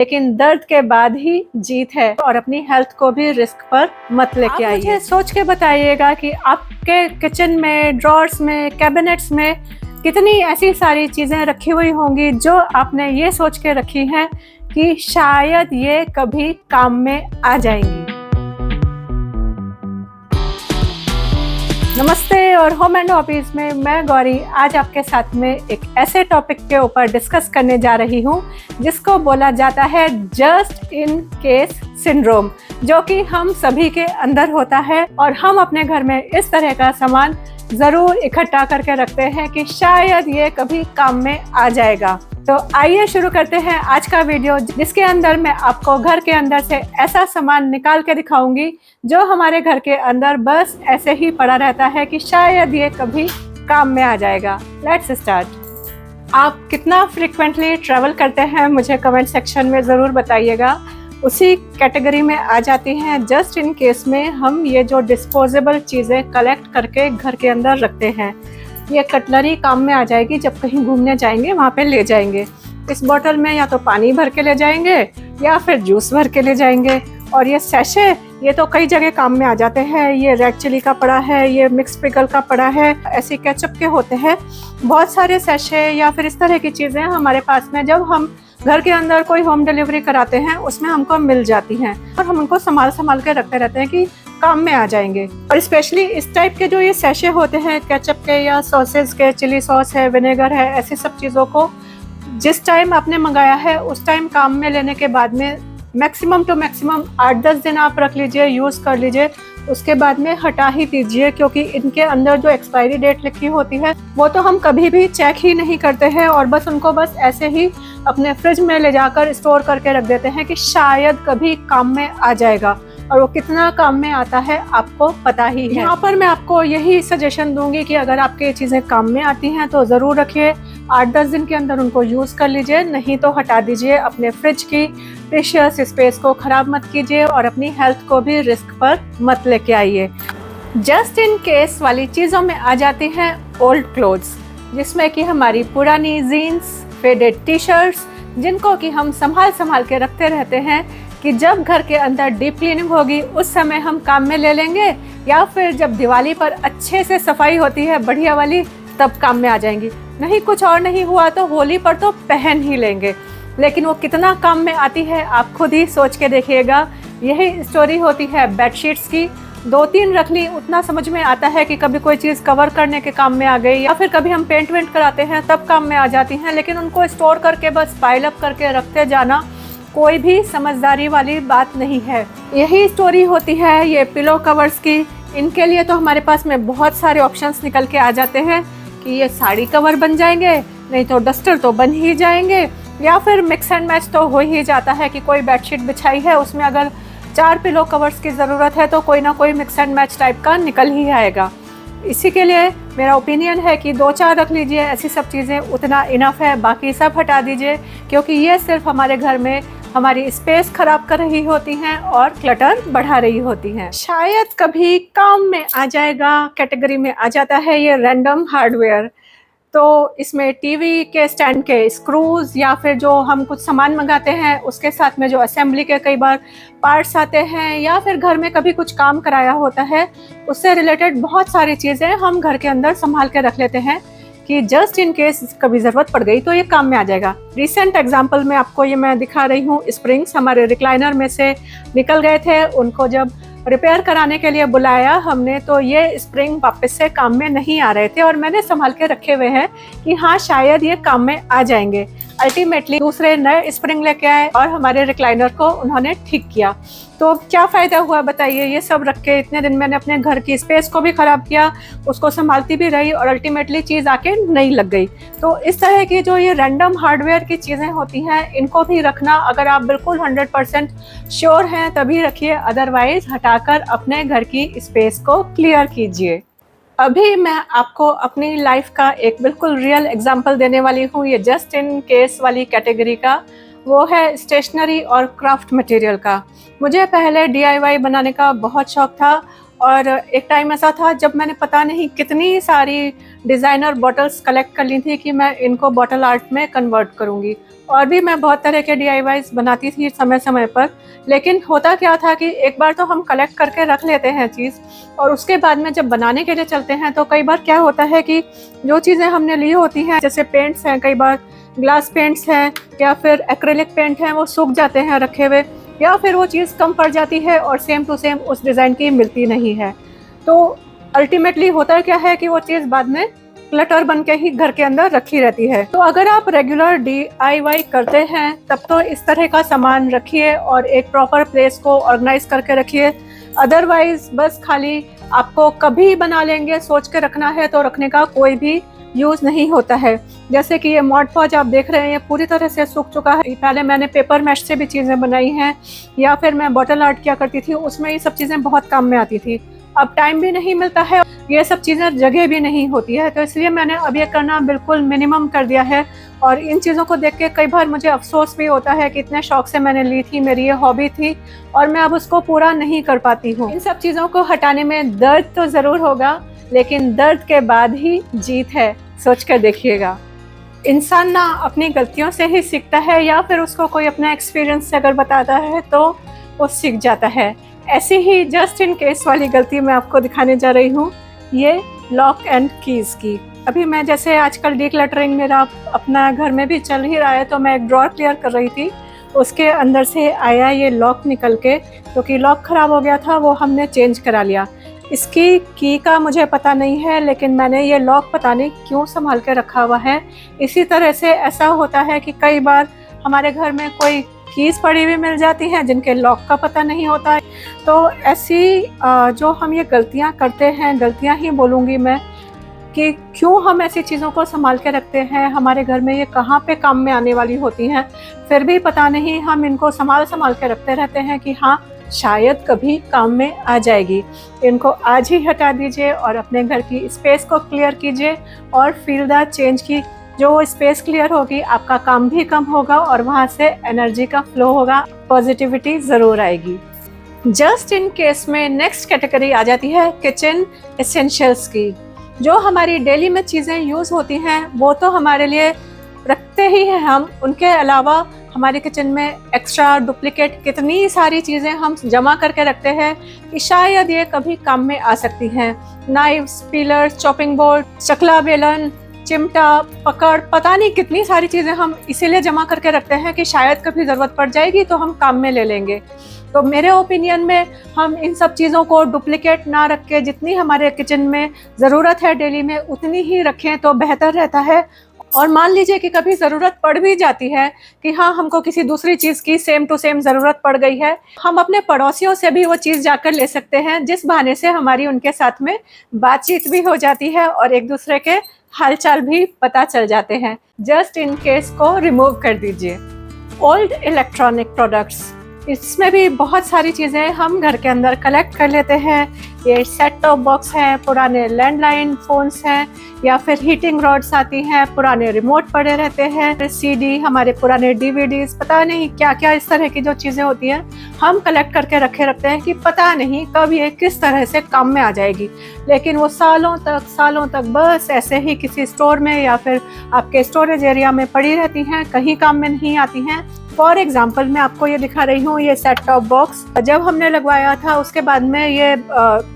लेकिन दर्द के बाद ही जीत है। और अपनी हेल्थ को भी रिस्क पर मत लेके आइए। मुझे सोच के बताइएगा कि आपके किचन में, ड्रॉर्स में, कैबिनेट्स में कितनी ऐसी सारी चीज़ें रखी हुई होंगी जो आपने ये सोच के रखी हैं कि शायद ये कभी काम में आ जाएंगी। नमस्ते और होम एंड हॉबीज में मैं गौरी आज आपके साथ में एक ऐसे टॉपिक के ऊपर डिस्कस करने जा रही हूँ जिसको बोला जाता है जस्ट इन केस सिंड्रोम, जो कि हम सभी के अंदर होता है और हम अपने घर में इस तरह का सामान ज़रूर इकट्ठा करके रखते हैं कि शायद ये कभी काम में आ जाएगा। तो आइए शुरू करते हैं आज का वीडियो, जिसके अंदर मैं आपको घर के अंदर से ऐसा सामान निकाल के दिखाऊंगी जो हमारे घर के अंदर बस ऐसे ही पड़ा रहता है कि शायद ये कभी काम में आ जाएगा। Let's start. आप कितना फ्रिक्वेंटली ट्रैवल करते हैं मुझे कमेंट सेक्शन में ज़रूर बताइएगा। उसी कैटेगरी में आ जाती हैं जस्ट इन केस में हम ये जो डिस्पोजेबल चीज़ें कलेक्ट करके घर के अंदर रखते हैं। ये कटलरी काम में आ जाएगी, जब कहीं घूमने जाएंगे वहाँ पे ले जाएंगे। इस बोतल में या तो पानी भर के ले जाएंगे या फिर जूस भर के ले जाएंगे। और ये सैशे, ये तो कई जगह काम में आ जाते हैं। ये रेड चिली का पड़ा है, ये मिक्स पिकल का पड़ा है, ऐसे केचप के होते हैं। बहुत सारे सैशे या फिर इस तरह की चीज़ें हमारे पास में जब हम घर के अंदर कोई होम डिलीवरी कराते हैं उसमें हमको मिल जाती हैं और हम उनको संभाल के रखते रहते हैं कि काम में आ जाएंगे। और स्पेशली इस टाइप के जो ये सैशे होते हैं केचप के या सॉसेस के, चिली सॉस है, विनेगर है, ऐसी सब चीज़ों को जिस टाइम आपने मंगाया है उस टाइम काम में लेने के बाद में मैक्सिमम टू मैक्सिमम 8-10 दिन आप रख लीजिए, यूज़ कर लीजिए, उसके बाद में हटा ही दीजिए। क्योंकि इनके अंदर जो एक्सपायरी डेट लिखी होती है वो तो हम कभी भी चेक ही नहीं करते हैं और बस उनको बस ऐसे ही अपने फ्रिज में ले जाकर स्टोर करके रख देते हैं कि शायद कभी काम में आ जाएगा। और वो कितना काम में आता है आपको पता ही है। यहाँ पर मैं आपको यही सजेशन दूंगी कि अगर आपके ये चीज़ें काम में आती हैं तो ज़रूर रखिए। 8-10 दिन के अंदर उनको यूज़ कर लीजिए, नहीं तो हटा दीजिए। अपने फ्रिज की प्रीशियस स्पेस को ख़राब मत कीजिए और अपनी हेल्थ को भी रिस्क पर मत लेके आइए। जस्ट इन केस वाली चीज़ों में आ जाती हैं ओल्ड क्लोथ्स, जिसमें कि हमारी पुरानी जीन्स, फेडेड टी शर्ट्स, जिनको कि हम संभाल के रखते रहते हैं कि जब घर के अंदर डीप क्लीनिंग होगी उस समय हम काम में ले लेंगे, या फिर जब दिवाली पर अच्छे से सफाई होती है बढ़िया वाली तब काम में आ जाएंगी। नहीं कुछ और नहीं हुआ तो होली पर तो पहन ही लेंगे। लेकिन वो कितना काम में आती है आप खुद ही सोच के देखिएगा। यही स्टोरी होती है बेडशीट्स की। 2-3 रख ली, उतना समझ में आता है कि कभी कोई चीज़ कवर करने के काम में आ गई, या फिर कभी हम पेंट वेंट कराते हैं तब काम में आ जाती हैं। लेकिन उनको स्टोर करके बस पाइल अप करके रखते जाना कोई भी समझदारी वाली बात नहीं है। यही स्टोरी होती है ये पिलो कवर्स की। इनके लिए तो हमारे पास में बहुत सारे ऑप्शंस निकल के आ जाते हैं कि ये साड़ी कवर बन जाएंगे, नहीं तो डस्टर तो बन ही जाएंगे, या फिर मिक्स एंड मैच तो हो ही जाता है कि कोई बेडशीट बिछाई है उसमें अगर 4 पिलो कवर्स की ज़रूरत है तो कोई ना कोई मिक्स एंड मैच टाइप का निकल ही आएगा। इसी के लिए मेरा ओपिनियन है कि 2-4 रख लीजिए, ऐसी सब चीज़ें उतना इनफ है, बाकी सब हटा दीजिए। क्योंकि ये सिर्फ हमारे घर में हमारी स्पेस खराब कर रही होती हैं और क्लटर बढ़ा रही होती हैं। शायद कभी काम में आ जाएगा कैटेगरी में आ जाता है ये रैंडम हार्डवेयर। तो इसमें टीवी के स्टैंड के स्क्रूज या फिर जो हम कुछ सामान मंगाते हैं उसके साथ में जो असेंबली के कई बार पार्ट्स आते हैं, या फिर घर में कभी कुछ काम कराया होता है उससे रिलेटेड बहुत सारी चीज़ें हम घर के अंदर संभाल के रख लेते हैं कि जस्ट इन केस कभी ज़रूरत पड़ गई तो ये काम में आ जाएगा। रिसेंट एग्जांपल में आपको ये मैं दिखा रही हूँ। स्प्रिंग्स हमारे रिक्लाइनर में से निकल गए थे, उनको जब रिपेयर कराने के लिए बुलाया हमने तो ये स्प्रिंग वापस से काम में नहीं आ रहे थे और मैंने संभाल के रखे हुए हैं कि हाँ शायद ये काम में आ जाएंगे। अल्टीमेटली दूसरे नए स्प्रिंग लेके आए और हमारे रिक्लाइनर को उन्होंने ठीक किया। तो क्या फ़ायदा हुआ बताइए? ये सब रख के इतने दिन मैंने अपने घर की स्पेस को भी ख़राब किया, उसको संभालती भी रही और अल्टीमेटली चीज़ आके नहीं लग गई। तो इस तरह की जो ये रैंडम हार्डवेयर की चीज़ें होती हैं इनको भी रखना अगर आप बिल्कुल 100% श्योर हैं तभी रखिए, अदरवाइज हटाकर अपने घर की स्पेस को क्लियर कीजिए। अभी मैं आपको अपनी लाइफ का एक बिल्कुल रियल एग्जाम्पल देने वाली हूँ, ये जस्ट इन केस वाली कैटेगरी का। वो है स्टेशनरी और क्राफ्ट मटेरियल का। मुझे पहले DIY बनाने का बहुत शौक था और एक टाइम ऐसा था जब मैंने पता नहीं कितनी सारी डिज़ाइनर बॉटल्स कलेक्ट कर ली थी कि मैं इनको बॉटल आर्ट में कन्वर्ट करूँगी। और भी मैं बहुत तरह के DIYs बनाती थी समय समय पर, लेकिन होता क्या था कि एक बार तो हम कलेक्ट करके रख लेते हैं चीज़, और उसके बाद में जब बनाने के लिए चलते हैं तो कई बार क्या होता है कि जो चीज़ें हमने ली होती हैं, जैसे पेंट्स हैं, कई बार ग्लास पेंट्स हैं या फिर एक्रेलिक पेंट हैं, वो सूख जाते हैं रखे हुए, या फिर वो चीज़ कम पड़ जाती है और सेम टू सेम उस डिज़ाइन की मिलती नहीं है। तो अल्टीमेटली होता क्या है कि वो चीज़ बाद में क्लटर बन के ही घर के अंदर रखी रहती है। तो अगर आप रेगुलर DIY करते हैं तब तो इस तरह का सामान रखिए और एक प्रॉपर प्लेस को ऑर्गेनाइज करके रखिए। अदरवाइज बस खाली आपको कभी बना लेंगे सोच के रखना है तो रखने का कोई भी यूज़ नहीं होता है। जैसे कि ये मॉड पॉज आप देख रहे हैं, ये पूरी तरह से सूख चुका है। पहले मैंने पेपर मैश से भी चीज़ें बनाई हैं, या फिर मैं बॉटल आर्ट किया करती थी, उसमें ये सब चीज़ें बहुत काम में आती थी। अब टाइम भी नहीं मिलता है, ये सब चीज़ें जगह भी नहीं होती है, तो इसलिए मैंने अब ये करना बिल्कुल मिनिमम कर दिया है। और इन चीज़ों को देख के कई बार मुझे अफसोस भी होता है कि इतने शौक से मैंने ली थी, मेरी ये हॉबी थी और मैं अब उसको पूरा नहीं कर पाती हूँ। इन सब चीज़ों को हटाने में दर्द तो ज़रूर होगा, लेकिन दर्द के बाद ही जीत है, सोच कर देखिएगा। इंसान ना अपनी गलतियों से ही सीखता है, या फिर उसको कोई अपना एक्सपीरियंस अगर बताता है तो वो सीख जाता है। ऐसी ही जस्ट इन केस वाली गलती मैं आपको दिखाने जा रही हूँ, ये लॉक एंड कीज़ की। अभी मैं जैसे आजकल डीक्लटरिंग मेरा अपना घर में भी चल ही रहा है, तो मैं एक ड्रॉअर क्लियर कर रही थी, उसके अंदर से आया ये लॉक निकल के, क्योंकि लॉक ख़राब हो गया था, वो हमने चेंज करा लिया। इसकी की का मुझे पता नहीं है, लेकिन मैंने ये लॉक पता नहीं क्यों संभाल के रखा हुआ है। इसी तरह से ऐसा होता है कि कई बार हमारे घर में कोई कीज़ पड़ी हुई मिल जाती हैं जिनके लॉक का पता नहीं होता है। तो ऐसी जो हम ये गलतियां करते हैं, गलतियां ही बोलूँगी मैं, कि क्यों हम ऐसी चीज़ों को संभाल के रखते हैं, हमारे घर में ये कहाँ पे काम में आने वाली होती हैं, फिर भी पता नहीं हम इनको संभाल के रखते रहते हैं कि हाँ शायद कभी काम में आ जाएगी। इनको आज ही हटा दीजिए और अपने घर की स्पेस को क्लियर कीजिए और फील द चेंज की। जो स्पेस क्लियर होगी, आपका काम भी कम होगा और वहाँ से एनर्जी का फ्लो होगा, पॉजिटिविटी ज़रूर आएगी। जस्ट इन केस में नेक्स्ट कैटेगरी आ जाती है किचन एसेंशियल्स की। जो हमारी डेली में चीज़ें यूज़ होती हैं वो तो हमारे लिए रखते ही हैं हम, उनके अलावा हमारे किचन में एक्स्ट्रा डुप्लीकेट कितनी सारी चीज़ें हम जमा करके रखते हैं कि शायद ये कभी काम में आ सकती हैं। नाइफ्स, पीलर्स, चॉपिंग बोर्ड, चकला बेलन, चिमटा, पकड़, पता नहीं कितनी सारी चीज़ें हम इसीलिए जमा करके रखते हैं कि शायद कभी ज़रूरत पड़ जाएगी तो हम काम में ले लेंगे। तो मेरे ओपिनियन में हम इन सब चीज़ों को डुप्लीकेट ना रख के जितनी हमारे किचन में ज़रूरत है डेली में उतनी ही रखें तो बेहतर रहता है। और मान लीजिए कि कभी ज़रूरत पड़ भी जाती है कि हाँ हमको किसी दूसरी चीज़ की सेम टू सेम ज़रूरत पड़ गई है, हम अपने पड़ोसियों से भी वो चीज़ जाकर ले सकते हैं, जिस बहाने से हमारी उनके साथ में बातचीत भी हो जाती है और एक दूसरे के हालचाल भी पता चल जाते हैं। जस्ट इन केस को रिमूव कर दीजिए। ओल्ड इलेक्ट्रॉनिक प्रोडक्ट्स, इसमें भी बहुत सारी चीज़ें हम घर के अंदर कलेक्ट कर लेते हैं। ये सेट टॉप बॉक्स हैं, पुराने लैंडलाइन फ़ोन्स हैं, या फिर हीटिंग रॉड्स आती हैं, पुराने रिमोट पड़े रहते हैं, CD, हमारे पुराने DVDs, पता नहीं क्या क्या इस तरह की जो चीज़ें होती हैं हम कलेक्ट करके रखे रखते हैं कि पता नहीं कब ये किस तरह से काम में आ जाएगी। लेकिन वो सालों तक बस ऐसे ही किसी स्टोर में या फिर आपके स्टोरेज एरिया में पड़ी रहती हैं, कहीं काम में नहीं आती हैं। फॉर एग्जाम्पल मैं आपको ये दिखा रही हूँ, ये सेट टॉप बॉक्स जब हमने लगवाया था उसके बाद में ये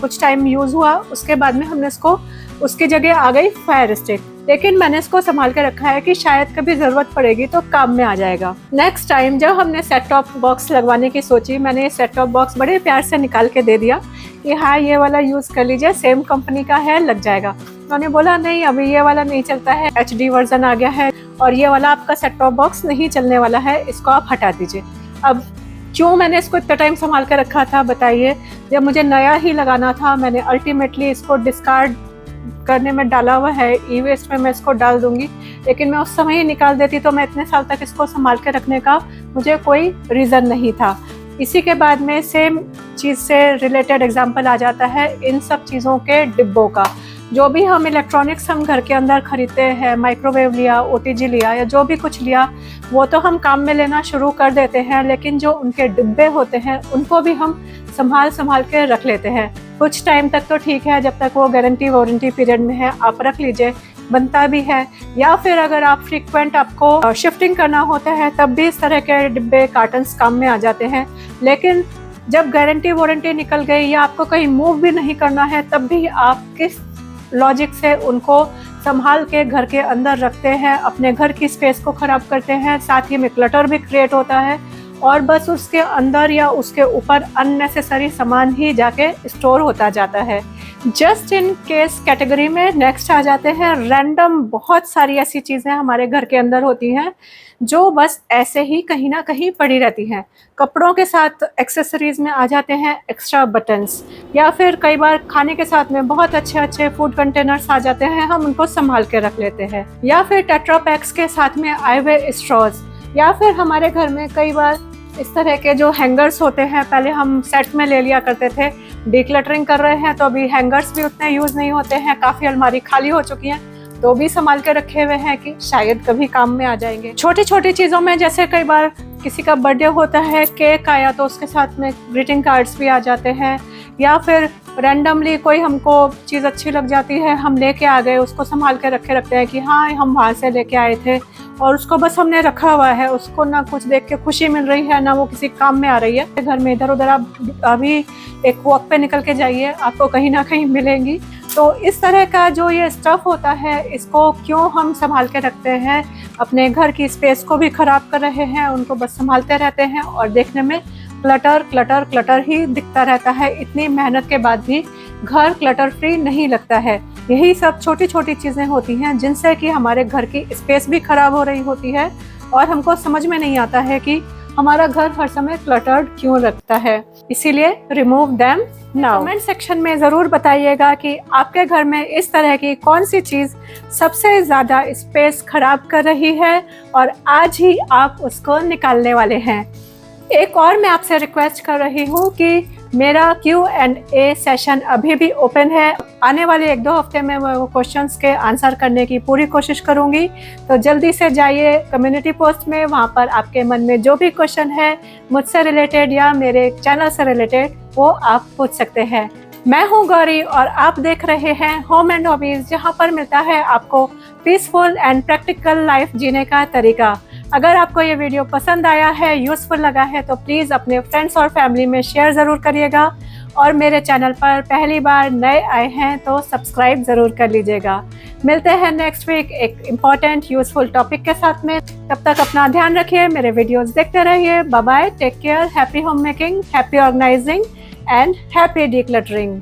कुछ टाइम यूज़ हुआ, उसके बाद में हमने इसको उसकी जगह आ गई फायर स्टिक, लेकिन मैंने इसको संभाल के रखा है कि शायद कभी ज़रूरत पड़ेगी तो काम में आ जाएगा। नेक्स्ट टाइम जब हमने सेट टॉप बॉक्स लगवाने की सोची, मैंने ये सेट टॉप बॉक्स बड़े प्यार से निकाल के दे दिया कि हाँ ये वाला यूज़ कर लीजिए, सेम कंपनी का है, लग जाएगा। उन्होंने बोला नहीं अभी ये वाला नहीं चलता है, HD वर्जन आ गया है और ये वाला आपका सेट टॉप बॉक्स नहीं चलने वाला है, इसको आप हटा दीजिए। अब क्यों मैंने इसको इतना टाइम संभाल कर रखा था बताइए? जब मुझे नया ही लगाना था, मैंने अल्टीमेटली इसको डिस्कार्ड करने में डाला हुआ है, ई वेस्ट में मैं इसको डाल दूंगी, लेकिन मैं उस समय ही निकाल देती तो मैं इतने साल तक इसको संभाल के रखने का मुझे कोई रीज़न नहीं था। इसी के बाद में सेम चीज़ से रिलेटेड एग्जाम्पल आ जाता है इन सब चीज़ों के डिब्बों का। जो भी हम इलेक्ट्रॉनिक्स हम घर के अंदर खरीदते हैं, माइक्रोवेव लिया, ओटीजी लिया या जो भी कुछ लिया, वो तो हम काम में लेना शुरू कर देते हैं, लेकिन जो उनके डिब्बे होते हैं उनको भी हम संभाल के रख लेते हैं। कुछ टाइम तक तो ठीक है, जब तक वो गारंटी वारंटी पीरियड में है आप रख लीजिए, बनता भी है। या फिर अगर आप फ्रीक्वेंट आपको शिफ्टिंग करना होता है तब भी इस तरह के डिब्बे कार्टन्स काम में आ जाते हैं। लेकिन जब गारंटी वारंटी निकल गई या आपको कहीं मूव भी नहीं करना है, तब भी आप किस लॉजिक से उनको संभाल के घर के अंदर रखते हैं, अपने घर की स्पेस को ख़राब करते हैं, साथ ही में क्लटर भी क्रिएट होता है और बस उसके अंदर या उसके ऊपर अननेसेसरी सामान ही जाके स्टोर होता जाता है। जस्ट इन केस कैटेगरी में नेक्स्ट आ जाते हैं रैंडम। बहुत सारी ऐसी चीज़ें हमारे घर के अंदर होती हैं जो बस ऐसे ही कहीं ना कहीं पड़ी रहती हैं। कपड़ों के साथ एक्सेसरीज में आ जाते हैं एक्स्ट्रा बटन्स, या फिर कई बार खाने के साथ में बहुत अच्छे अच्छे फूड कंटेनर्स आ जाते हैं, हम उनको संभाल के रख लेते हैं। या फिर टेट्रा पैक्स के साथ में आए हुए स्ट्रॉज, या फिर हमारे घर में कई बार इस तरह के जो हैंगर्स होते हैं, पहले हम सेट में ले लिया करते थे, डिक्लटरिंग कर रहे हैं तो अभी हैंगर्स भी उतने यूज़ नहीं होते हैं, काफ़ी अलमारी खाली हो चुकी हैं, तो भी संभाल के रखे हुए हैं कि शायद कभी काम में आ जाएंगे। छोटी छोटी चीज़ों में जैसे कई बार किसी का बर्थडे होता है, केक आया तो उसके साथ में ग्रीटिंग कार्ड्स भी आ जाते हैं, या फिर रैंडमली कोई हमको चीज़ अच्छी लग जाती है, हम लेके आ गए, उसको संभाल के रखते हैं कि हाँ हम वहाँ से लेके आए थे और उसको बस हमने रखा हुआ है, उसको ना कुछ देख के खुशी मिल रही है ना वो किसी काम में आ रही है। घर में इधर उधर आप अभी एक वॉक पे निकल के जाइए, आपको कहीं ना कहीं मिलेंगी। तो इस तरह का जो ये स्टफ़ होता है, इसको क्यों हम संभाल के रखते हैं, अपने घर की स्पेस को भी ख़राब कर रहे हैं, उनको बस संभालते रहते हैं और देखने में क्लटर क्लटर क्लटर ही दिखता रहता है। इतनी मेहनत के बाद भी घर क्लटर फ्री नहीं लगता है। यही सब छोटी छोटी चीज़ें होती हैं जिनसे कि हमारे घर की स्पेस भी खराब हो रही होती है और हमको समझ में नहीं आता है कि हमारा घर हर समय क्लटर्ड क्यों लगता है। इसीलिए remove them now. Comment section में ज़रूर बताइएगा कि आपके घर में इस तरह की कौन सी चीज़ सबसे ज़्यादा स्पेस खराब कर रही है और आज ही आप उसको निकालने वाले हैं। एक और मैं आपसे रिक्वेस्ट कर रही हूँ कि मेरा Q&A सेशन अभी भी ओपन है। आने वाले 1-2 हफ्ते में वो क्वेश्चंस के आंसर करने की पूरी कोशिश करूँगी, तो जल्दी से जाइए कम्युनिटी पोस्ट में, वहाँ पर आपके मन में जो भी क्वेश्चन है मुझसे रिलेटेड या मेरे चैनल से रिलेटेड, वो आप पूछ सकते हैं। मैं हूँ गौरी और आप देख रहे हैं होम एंड हॉबीज़, जहाँ पर मिलता है आपको पीसफुल एंड प्रैक्टिकल लाइफ जीने का तरीका। अगर आपको ये वीडियो पसंद आया है, यूज़फुल लगा है, तो प्लीज़ अपने फ्रेंड्स और फैमिली में शेयर ज़रूर करिएगा और मेरे चैनल पर पहली बार नए आए हैं तो सब्सक्राइब ज़रूर कर लीजिएगा। मिलते हैं नेक्स्ट वीक एक इम्पॉर्टेंट यूज़फुल टॉपिक के साथ में। तब तक अपना ध्यान रखिए, मेरे वीडियोज़ देखते रहिए। Bye bye, take care, happy home making, happy organising and happy decluttering.